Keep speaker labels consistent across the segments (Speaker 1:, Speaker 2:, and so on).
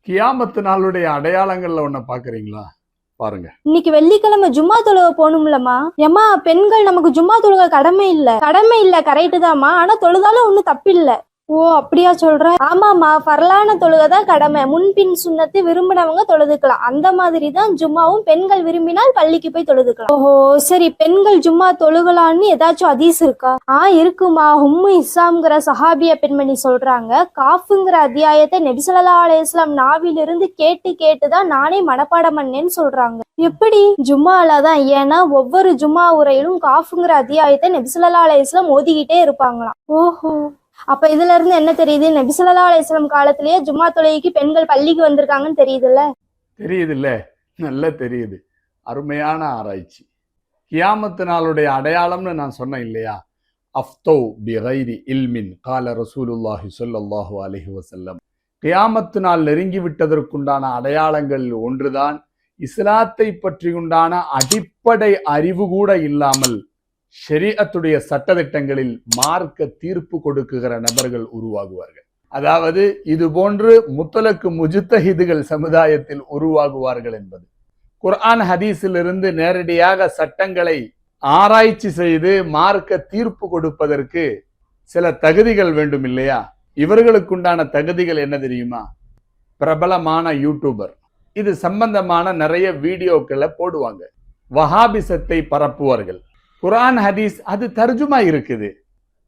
Speaker 1: கியாமத்து நாளுடைய அடையாளங்கள்ல ஒன்ன பாக்குறீங்களா? பாருங்க.
Speaker 2: இன்னைக்கு வெள்ளிக்கிழமை ஜும்மா தொழுக போகணும்லமா? ஏமா, பெண்கள் நமக்கு ஜும்மா தொழுக கடமை இல்ல கரெக்டு தாம்மா. ஆனா தொழுதாலும் ஒன்னும் தப்பில்ல. ஓ, அப்படியா சொல்ற? ஆமாமா, பரலான தொழுகதான் கடமை. முன்பின் சுண்ணத்து விரும்பினவங்க தொழுதுக்கலாம். அந்த மாதிரி தான் ஜும்மாவும். பெண்கள் விரும்பினால் பள்ளிக்கு போய் தொழுதுக்கலாம். ஓஹோ, சரி. பெண்கள் ஜும்மா தொழுகலான்னு ஏதாச்சும் ஹதீஸ் இருக்கா? இருக்குமா. உம்மு இஸ்ஸாம்ங்கிற சஹாபிய பெண்மணி சொல்றாங்க, காஃபுங்கிற அத்தியாயத்தை நபி ஸல்லல்லாஹு அலைஹி வஸல்லம் நாவிலிருந்து கேட்டுதான் நானே மனப்பாடம் பண்ணேன்னு சொல்றாங்க. எப்படி? ஜும்மாலதான். ஏன்னா ஒவ்வொரு ஜும்மா உரையிலும் காஃபுங்கிற அத்தியாயத்தை நபி ஸல்லல்லாஹு அலைஹி வஸல்லம் ஓதிக்கிட்டே இருப்பாங்களாம். ஓஹோ, அப்ப இதுல இருந்து என்ன தெரியுது? நபி ஸல்லல்லாஹு அலைஹி வஸல்லம் காலத்திலேயே ஜும்மா தொழுகைக்கு பெண்கள் பள்ளிக்கு வந்திருக்காங்கன்னு
Speaker 1: தெரியுதுல்ல. நல்லா தெரியுது. அருமையான ஆராய்ச்சி. கியாமத்து நாளுடைய அடையாளம்னு நான் சொன்னேன் இல்லையா? அஃப்தௌ பிகைரி இல்மின் கால ரசூலுல்லாஹி ஸல்லல்லாஹு அலைஹி வஸல்லம். கியாமத்து நாள் நெருங்கி விட்டதற்குண்டான அடையாளங்கள் ஒன்றுதான், இஸ்லாத்தை பற்றி உண்டான அடிப்படை அறிவு கூட இல்லாமல் ஷரீஅத்துடைய சட்டதிட்டங்களில் மார்க்க தீர்ப்பு கொடுக்குகிற நபர்கள் உருவாகுவார்கள். அதாவது இது போன்று முத்தலக்கு முஜ்தஹிதுகள் சமுதாயத்தில் உருவாகுவார்கள் என்பது. குர்ஆன் ஹதீஸிலிருந்து நேரடியாக சட்டங்களை ஆராய்ச்சி செய்து மார்க்க தீர்ப்பு கொடுப்பதற்கு சில தகுதிகள் வேண்டும் இல்லையா? இவர்களுக்குண்டான தகுதிகள் என்ன தெரியுமா? பிரபலமான யூடியூபர், இது சம்பந்தமான நிறைய வீடியோக்களை போடுவாங்க. வஹாபிசத்தை பரப்புவார்கள். குர்ஆன் ஹதீஸ் அது தர்ஜுமா இருக்குது.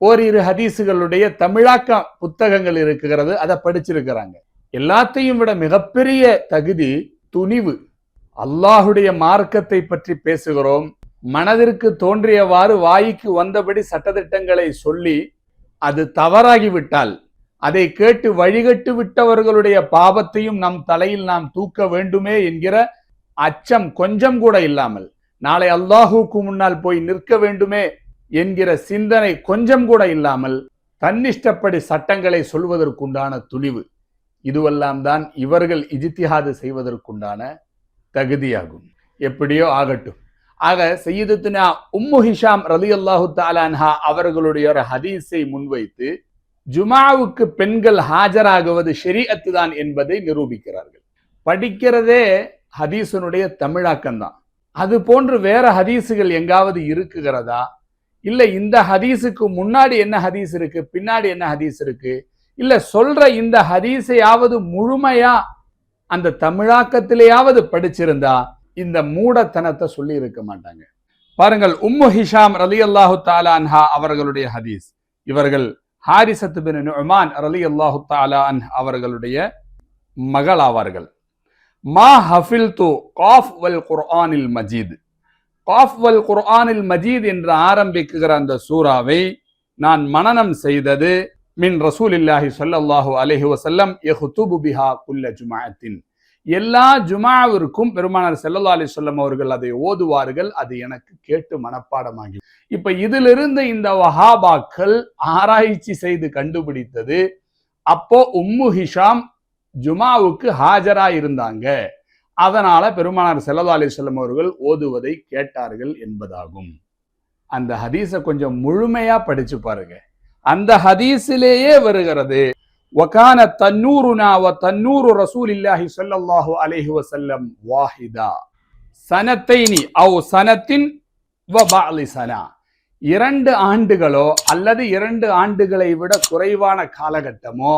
Speaker 1: ஓரிரு ஹதீஸுகளுடைய தமிழாக்க புத்தகங்கள் இருக்கிறது, அதை படிச்சிருக்கிறாங்க. எல்லாத்தையும் விட மிகப்பெரிய தகுதி துணிவு. அல்லாஹுடைய மார்க்கத்தை பற்றி பேசுகிறோம், மனதிற்கு தோன்றியவாறு வாய்க்கு வந்தபடி சட்டதிட்டங்களை சொல்லி அது தவறாகிவிட்டால் அதை கேட்டு வழிகட்டு விட்டவர்களுடைய பாவத்தையும் நம் தலையில் நாம் தூக்க வேண்டுமே என்கிற அச்சம் கொஞ்சம் கூட இல்லாமல், நாளை அல்லாஹுக்கு முன்னால் போய் நிற்க வேண்டுமே என்கிற சிந்தனை கொஞ்சம் கூட இல்லாமல் தன்னிஷ்டப்படி சட்டங்களை சொல்வதற்குண்டான துணிவு, இதுவெல்லாம் தான் இவர்கள் இஜ்திஹாது செய்வதற்குண்டான தகுதியாகும். எப்படியோ ஆகட்டும். ஆக சய்யிதத்துனா உம்மு ஹிஷாம் ரலியல்லாஹு தஆலா அன்ஹா அவர்களுடைய ஒரு ஹதீஸை முன்வைத்து ஜுமாவுக்கு பெண்கள் ஆஜராகுவது ஷரீஅத்து தான் என்பதை நிரூபிக்கிறார்கள். படிக்கிறதே ஹதீஸனுடைய தமிழாக்கம் தான். அது போன்று வேற ஹதீஸுகள் எங்காவது இருக்குகிறதா? இல்ல இந்த ஹதீஸுக்கு முன்னாடி என்ன ஹதீஸ் இருக்கு, பின்னாடி என்ன ஹதீஸ் இருக்கு, இல்ல சொல்ற இந்த ஹதீஸையாவது முழுமையா அந்த தமிழாக்கத்திலேயாவது படிச்சிருந்தா இந்த மூடத்தனத்தை சொல்லி இருக்க மாட்டாங்க. பாருங்கள், உம்மு ஹிஷாம் ரலியல்லாஹு தஆலா அன்ஹா அவர்களுடைய ஹதீஸ். இவர்கள் ஹாரிஸத் பின் நுஅமான் ரலியல்லாஹு தஆலா அன்ஹு அவர்களுடைய மகள் ஆவார்கள். மா ஹஃபில்து காஃப் வல் குர்ஆனில் மஜீத். காஃப் வல் குர்ஆனில் மஜீத் என்று ஆரம்பிக்குகிற அந்த சூராவை நான் மனனம் செய்தது மின் ரசூலில்லாஹி ஸல்லல்லாஹு அலைஹி வஸல்லம் யஹ்துபு பிஹா குல்ல ஜும்ஆத்தின். எல்லா ஜுமாவிற்கும் பெருமானார் ஸல்லல்லாஹு அலைஹி வஸல்லம் அவர்கள் அதை ஓதுவார்கள். அது எனக்கு கேட்டு மனப்பாடமாகி. இப்ப இதிலிருந்து இந்த வஹாபாக்கள் ஆராய்ச்சி செய்து கண்டுபிடித்தது, அப்போ உம்மு ஹிஷாம் ஜுமாவுக்கு ஹாஜரா இருந்தாங்க, அதனால பெருமானார் ஸல்லல்லாஹு அலைஹி வஸல்லம் அவர்கள் ஓதுவதை கேட்டார்கள் என்பதாகும். அந்த ஹதீஸை கொஞ்சம் முழுமையா படிச்சு பாருங்க. அந்த ஹதீஸிலேயே வருகிறது, வகான தன்னூருனா வ தன்னூரு ரசூலில்லாஹி ஸல்லல்லாஹு அலைஹி வஸல்லம் வாஹிதா சனத்தைனி அவ் சனத்தின் வ பஅலி சனா. 2 ஆண்டுகளோ அல்லது 2 ஆண்டுகளை விட குறைவான காலகட்டமோ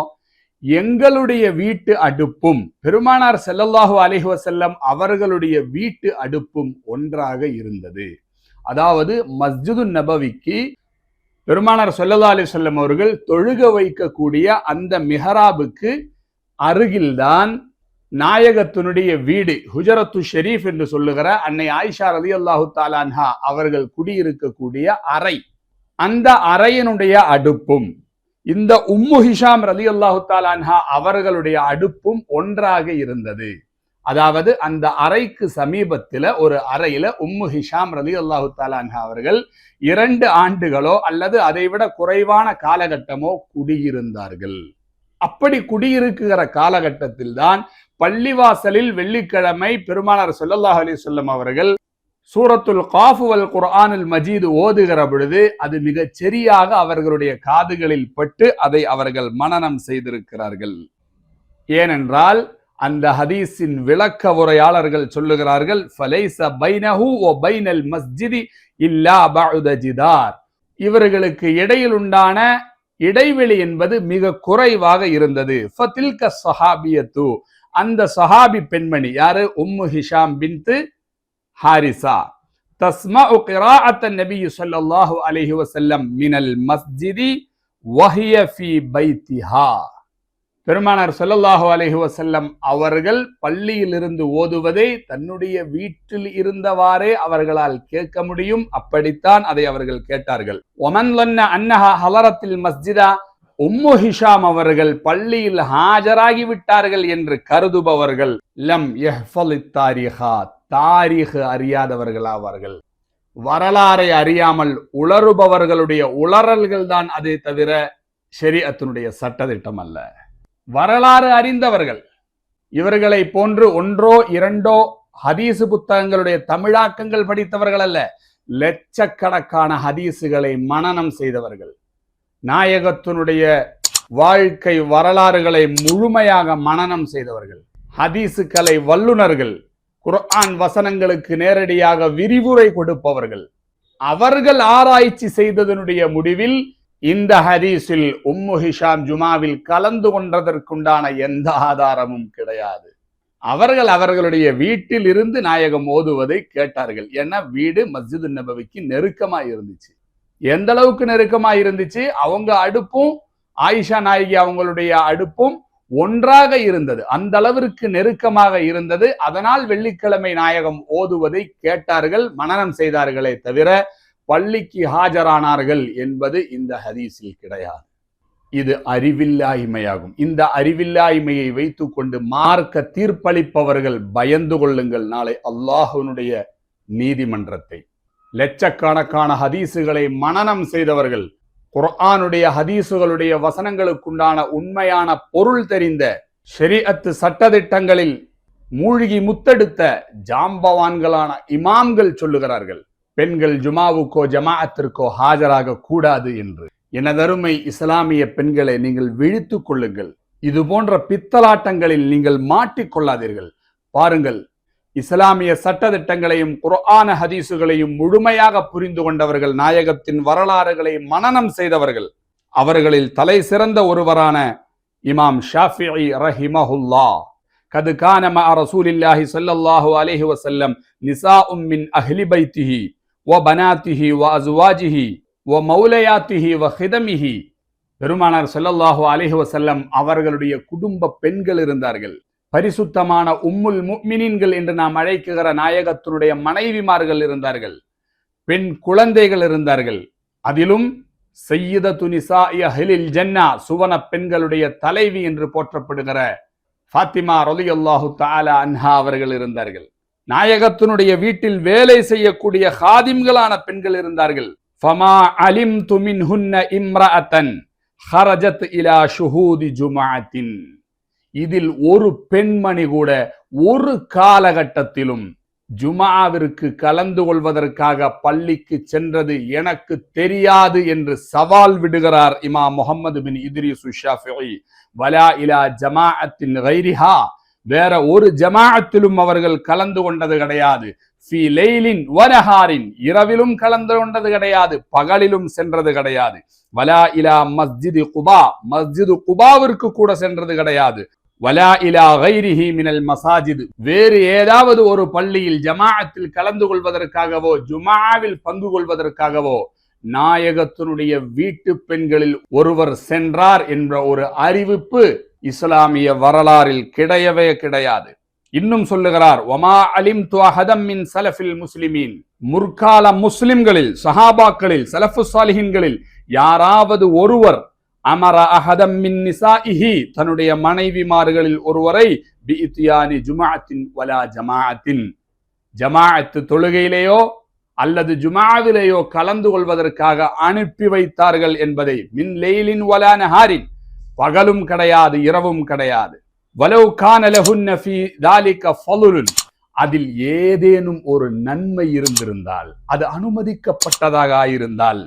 Speaker 1: எங்களுடைய வீட்டு அடுப்பும் பெருமானார் ஸல்லல்லாஹு அலைஹி வஸல்லம் அவர்களுடைய வீட்டு அடுப்பும் ஒன்றாக இருந்தது. அதாவது மஸ்ஜிது நபவிக்கு பெருமானார் ஸல்லல்லாஹு அலைஹி வஸல்லம் அவர்கள் தொழுக வைக்கக்கூடிய அந்த மிஹராபுக்கு அருகில்தான் நாயகத்தினுடைய வீடு, ஹுஜரத்து ஷரீஃப் என்று சொல்லுகிற அன்னை ஆயிஷா ரலியல்லாஹு தஆலா அன்ஹா அவர்கள் குடியிருக்கக்கூடிய அறை, அந்த அறையினுடைய அடுப்பும் இந்த உம்மு ஹிஷாம் ரலியல்லாஹு தஆலா அன்ஹா அவர்களுடைய அடுப்பும் ஒன்றாக இருந்தது. அதாவது அந்த அறைக்கு சமீபத்தில் ஒரு அறையில உம்மு ஹிஷாம் ரலியல்லாஹு தஆலா அன்ஹா அவர்கள் 2 ஆண்டுகளோ அல்லது அதைவிட குறைவான காலகட்டமோ குடியிருந்தார்கள். அப்படி குடியிருக்கிற காலகட்டத்தில் தான் பள்ளிவாசலில் வெள்ளிக்கிழமை பெருமானார் ஸல்லல்லாஹு அலைஹி வஸல்லம் அவர்கள் சூரத்துல் காஃப் வல் குர்ஆனில் மஜீத் ஓதுகிற பொழுது அது மிகச் சரியாக அவர்களுடைய காதுகளில் பட்டு அதை அவர்கள் மனனம் செய்திருக்கிறார்கள். ஏனென்றால் அந்த ஹதீஸின் விளக்க உரையாளர்கள் சொல்லுகிறார்கள், ஃபலைஸ பைனஹு வ பைனல் மஸ்ஜிதி இல்லா பஅத ஜிதார். இவர்களுக்கு இடையில் உண்டான இடைவெளி என்பது மிக குறைவாக இருந்தது. ஃபதில்க ஸஹாபியத்து, அந்த ஸஹாபி பெண்மணி யாரு? உம்மு ஹிஷாம் பின்த் ஹாரிசா. தஸ்மஉ கிராஅத்தன் நபி ஸல்லல்லாஹு அலைஹி வஸல்லம் மினல் மஸ்ஜிதி வஹிய ஃபீ பைத்திஹா. பெருமானார் ஸல்லல்லாஹு அலைஹி வஸல்லம் அவர்கள் பள்ளியிலிருந்து ஓதுவதை தன்னுடைய வீட்டில் இருந்தவாறே அவர்களால் கேட்க முடியும். அப்படித்தான் அதை அவர்கள் கேட்டார்கள். ஒமன் லன்ன அன்னஹா ஹலரத்தில் மஸ்ஜிதா, உம்மு ஹிஷாம் அவர்கள் பள்ளியில் ஆஜராகி விட்டார்கள் என்று கருதுபவர்கள் லம் யஹ்ஃபலித் தாரிஹா, தாரிஹ் அறியாதவர்களாவார்கள். வரலாறை அறியாமல் உளறுபவர்களுடைய உளறல்கள் தான் அதை தவிர ஷரீஅத்தினுடைய சட்டதிட்டம் அல்ல. வரலாறு அறிந்தவர்கள், இவர்களை போன்று ஒன்றோ இரண்டோ ஹதீசு புத்தகங்களுடைய தமிழாக்கங்கள் படித்தவர்கள் அல்ல, லட்சக்கணக்கான ஹதீசுகளை மனனம் செய்தவர்கள், நாயகத்தினுடைய வாழ்க்கை வரலாறுகளை முழுமையாக மனனம் செய்தவர்கள், ஹதீசுக்களை வல்லுனர்கள், குர்ஆன் வசனங்களுக்கு நேரடியாக விரிவுரை கொடுப்பவர்கள். அவர்கள் ஆராய்ச்சி செய்ததனுடைய முடிவில் இந்த ஹதீஸில் உம்மு ஹிஷாம் ஜுமாவில் கலந்து கொண்டதற்குண்டான எந்த ஆதாரமும் கிடையாது. அவர்கள் அவர்களுடைய வீட்டில் இருந்து நாயகம் ஓதுவதை கேட்டார்கள். ஏன்னா வீடு மஸ்ஜிது நபவிக்கு நெருக்கமா இருந்துச்சு. எந்த அளவுக்கு நெருக்கமா இருந்துச்சு? அவங்க அடுப்பும் ஆயிஷா நாயகி அவங்களுடைய அடுப்பும் ஒன்றாக இருந்தது. அந்த அளவிற்கு நெருக்கமாக இருந்தது. அதனால் வெள்ளிக்கிழமை நாயகம் ஓதுவதை கேட்டார்கள், மனனம் செய்தார்களே தவிர பள்ளிக்கு ஆஜரானார்கள் என்பது இந்த ஹதீஸில் கிடையாது. இது அறிவில்லாய்மையாகும். இந்த அறிவில்லாய்மையை வைத்துக் கொண்டு மார்க்க தீர்ப்பளிப்பவர்கள் பயந்து கொள்ளுங்கள் நாளை அல்லாஹ்வினுடைய நீதிமன்றத்தை. லட்சக்கணக்கான ஹதீசுகளை மனனம் செய்தவர்கள், குர்ஆனுடைய ஹதீசுகளுடைய வசனங்களுக்குண்டான உண்மையான பொருள் தெரிந்த, ஷரீஅத்து சட்டதிட்டங்களில் மூழ்கி முத்தெடுத்த ஜாம்பவான்களான இமாம்கள் சொல்லுகிறார்கள், பெண்கள் ஜுமாவுக்கோ ஜமாஅத்திற்கோ ஆஜராக கூடாது என்று. எனதருமை இஸ்லாமிய பெண்களை நீங்கள் விழித்துக் கொள்ளுங்கள். இது போன்ற பித்தலாட்டங்களில் நீங்கள் மாட்டிக்கொள்ளாதீர்கள். பாருங்கள், இஸ்லாமிய சட்டதிட்டங்களையும் குர்ஆன ஹதீசுகளையும் முழுமையாக புரிந்து கொண்டவர்கள், நாயகத்தின் வரலாறுகளை மனனம் செய்தவர்கள், அவர்களில் தலை சிறந்த ஒருவரான இமாம் ஷாஃபிஈ ரஹிமஹுல்லாஹ், கது கான மஅ ரசூலில்லாஹி ஸல்லல்லாஹு அலைஹி வஸல்லம் நிசாஉம் மின் அஹ்லி பைத்திஹி வ பனாத்திஹி வ அஸ்வாஜிஹி வ மௌலயாத்திஹி வ ஹிதமிஹி. பெருமானார் ஸல்லல்லாஹு அலைஹி வஸல்லம் அவர்களுடைய குடும்ப பெண்கள் இருந்தார்கள். பரிசுத்தமான உம்முல் முஃமினீன்கள் என்று நாம் அழைக்கிற நாயகத்தினுடைய மனைவிமார்கள் இருந்தார்கள். பெண் குழந்தைகள் இருந்தார்கள். அதிலும் சய்யிதத்து நிசாஇ அஹ்லில் ஜன்னா, சுவன பெண்களுடைய தலைவி என்று போற்றப்படுகிற ஃபாத்திமா ரலியல்லாஹு தஆலா அன்ஹா அவர்கள் இருந்தார்கள். நாயகத்தினுடைய வீட்டில் வேலை செய்யக்கூடிய ஹாதிம்களான பெண்கள் இருந்தார்கள். ஃபமா அலிம்து மின்ஹுன்ன இம்ரஅத்தன் ஹரஜத் இலா ஷுஹூதி ஜும்அத்தின். இதில் ஒரு பெண்மணி கூட ஒரு காலகட்டத்திலும் ஜுமாவிற்கு கலந்து கொள்வதற்காக பள்ளிக்கு சென்றது எனக்கு தெரியாது என்று சவால் விடுகிறார் இமாம் முஹம்மது பின் இத்ரீஸ் ஷாஃபிஈ. வலா இலா ஜமாஅத்தின் கைரிஹா, வேற ஒரு ஜமாஅத்திலும் அவர்கள் கலந்து கொண்டது கிடையாது. ஃபீ லைலின் வனஹாரின், இரவிலும் கலந்து கொண்டது கிடையாது, பகலிலும் சென்றது கிடையாது. வலா இலா மஸ்ஜிது குபா, மஸ்ஜிது குபாவிற்கு கூட சென்றது கிடையாது. வலா இலா கைரிஹி மினல் மசாஜித், வேறு ஏதாவது ஒரு பள்ளியில் ஜமாஅத்தில் கலந்து கொள்வதற்காகவோ ஜுமாவில் பங்கு கொள்வதற்காகவோ நாயகத்தினுடைய வீட்டு பெண்களில் ஒருவர் சென்றார் என்ற ஒரு அறிவிப்பு இஸ்லாமிய வரலாறில் கிடையவே கிடையாது. இன்னும் சொல்லுகிறார், வமா அலிம்து அஹதம் மின் ஸலஃபில் முஸ்லிமீன், முற்கால முஸ்லிம்களில், சஹாபாக்களில், ஸலஃபு ஸாலிஹீன்களில் யாராவது ஒருவர் அமர அஹதம் மின் நிசாஇஹி, தன்னுடைய மனைவிமார்களில் ஒருவரை பிஇத்யானி ஜும்அத்தின் வலா ஜமாஅத்தின், ஜமாஅத்து தொழுகையிலேயோ அல்லது ஜுமாவிலேயோ கலந்து கொள்வதற்காக அனுப்பி வைத்தார்கள் என்பதை, மின் லைலின் வலா நஹாரின், பகலும் கிடையாது இரவும் கிடையாது. வலவ் கான லஹுன்ன ஃபீ தாலிக ஃபதுலுன், அதில் ஏதேனும் ஒரு நன்மை இருந்திருந்தால், அது அனுமதிக்கப்பட்டதாக இருந்தால்,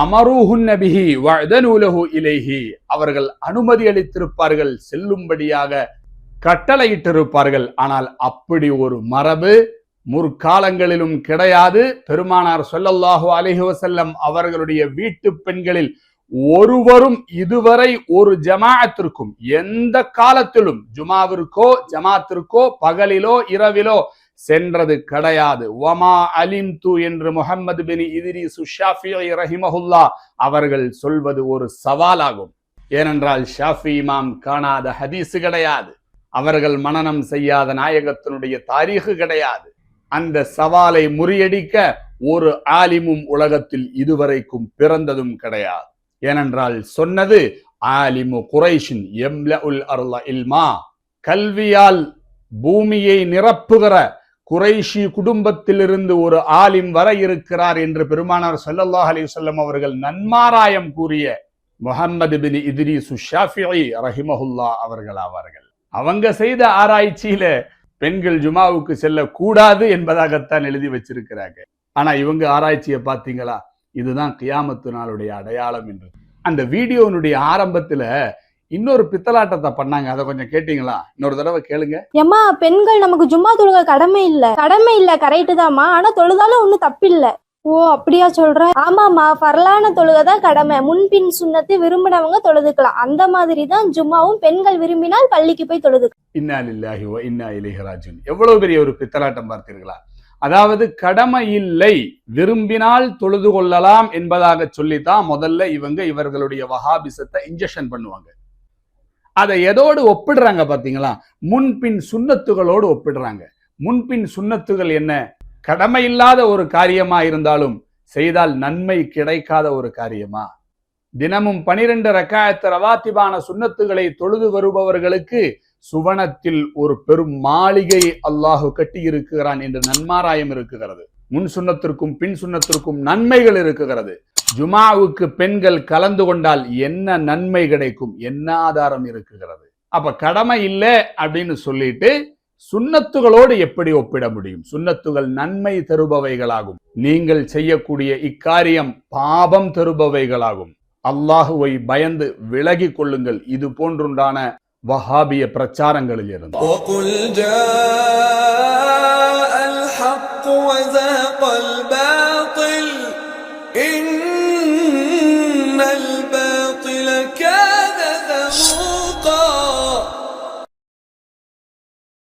Speaker 1: அமரூஹுன்ன பிஹி வஅதனு லஹு இலைஹி, அவர்கள் அனுமதி அளித்திருப்பார்கள், செல்லும்படியாக கட்டளையிட்டிருப்பார்கள். ஆனால் அப்படி ஒரு மரபு முற்காலங்களிலும் கிடையாது. பெருமானார் ஸல்லல்லாஹு அலைஹி வஸல்லம் அவர்களுடைய வீட்டு பெண்களில் ஒருவரும் இதுவரை ஒரு ஜமாஅத்திற்கும் எந்த காலத்திலும் ஜுமாவிற்கோ ஜமாத்திற்கோ பகலிலோ இரவிலோ சென்றது கிடையாது. வமா அலிம்து என்று முஹம்மது பின் இத்ரீஸ் ஷாஃபிஈ ரஹிமஹுல்லா அவர்கள் சொல்வது ஒரு சவாலாகும். ஏனென்றால் ஷாஃபி இமாம் காணாத ஹதீஸ் கிடையாது, அவர்கள் மனனம் செய்யாத நாயகத்தினுடைய தாரீഖ് கிடையாது. அந்த சவாலை முறியடிக்க ஒரு ஆலிமும் உலகத்தில் இதுவரைக்கும் பிறந்ததும் கிடையாது. ஏனென்றால் சொன்னது ஆலிமு குரைஷின் யம்லஉல் அர்ல இல்மா, கல்வியால் பூமியை நிரப்புகிற குரைஷி குடும்பத்திலிருந்து ஒரு ஆலிம் வர இருக்கிறார் என்று பெருமானார் ஸல்லல்லாஹு அலைஹி வஸல்லம் அவர்கள் நன்மாராயம் கூறிய முஹம்மது பின் இத்ரீஸ் ஷாஃபிஈ ரஹிமஹுல்லா அவர்கள் ஆவார்கள். அவங்க செய்த ஆராய்ச்சியில பெண்கள் ஜுமாவுக்கு செல்லக்கூடாது என்பதாகத்தான் எழுதி வச்சிருக்கிறாங்க. ஆனா இவங்க ஆராய்ச்சியை பார்த்தீங்களா? இதுதான் கியாமத்து நாளுடைய அடையாளம் என்று. அந்த வீடியோனுடைய ஆரம்பத்துல இன்னொரு பித்தலாட்டத்தை பண்ணாங்க, அதை கொஞ்சம் கேட்டீங்களா? இன்னொரு தடவை கேளுங்க.
Speaker 2: ஏமா பெண்கள் நமக்கு ஜும்மா தொழுக கடமை இல்ல கரெக்டு தாம்மா, ஆனா தொழுதாலும் ஒன்னும் தப்பில்ல. ஓ அப்படியா சொல்ற? ஆமாமா, ஃபர்லான தொழுகதான் கடமை, முன்பின் சுன்னத்து விரும்பினவங்க தொழுதுக்கலாம். அந்த மாதிரி தான் ஜும்மாவும், பெண்கள் விரும்பினால் பள்ளிக்கு போய் தொழுதுக்கலாம்.
Speaker 1: இன்னா லில்லாஹி வ இன்னா இலைஹி ராஜிஊன். எவ்வளவு பெரிய ஒரு பித்தலாட்டம் பார்த்தீர்களா? அதாவது கடமை இல்லை, விரும்பினால் தொழுது கொள்ளலாம் என்பதாக சொல்லித்தான் முதல்ல இவர்களுடைய வஹாபிசத்தை இன்ஜெக்ஷன் பண்ணுவாங்க. அதை எதோடு ஒப்பிடுறாங்க பாத்தீங்களா? முன்பின் சுன்னத்துகளோடு ஒப்பிடுறாங்க. முன்பின் சுன்னத்துகள் என்ன? கடமை இல்லாத ஒரு காரியமா இருந்தாலும் செய்தால் நன்மை கிடைக்காத ஒரு காரியமா? தினமும் 12 ரக்காயத் ரவாத்திபான சுன்னத்துகளை தொழுது வருபவர்களுக்கு சுவனத்தில் ஒரு பெரும் மாளிகை அல்லாஹு கட்டி இருக்கிறான் என்று நன்மாராயம் இருக்குகிறது. முன் சுன்னத்திற்கும் பின் சுன்னத்திற்கும் நன்மைகள் இருக்குகிறது. ஜுமாவுக்கு பெண்கள் கலந்து கொண்டால் என்ன நன்மை கிடைக்கும்? என்ன ஆதாரம் இருக்குகிறது? அப்ப கடமை இல்லை அப்படின்னு சொல்லிட்டு சுன்னத்துகளோடு எப்படி ஒப்பிட முடியும்? சுன்னத்துகள் நன்மை தருபவைகளாகும். நீங்கள் செய்யக்கூடிய இக்காரியம் பாபம் தருபவைகளாகும். அல்லாஹுவை பயந்து விலகி கொள்ளுங்கள் இது போன்றுண்டான வஹாபிய பிரச்சாரங்களில் இருந்து.
Speaker 3: وَزَهَقَ الْبَاطِلُ إِنَّ الْبَاطِلَ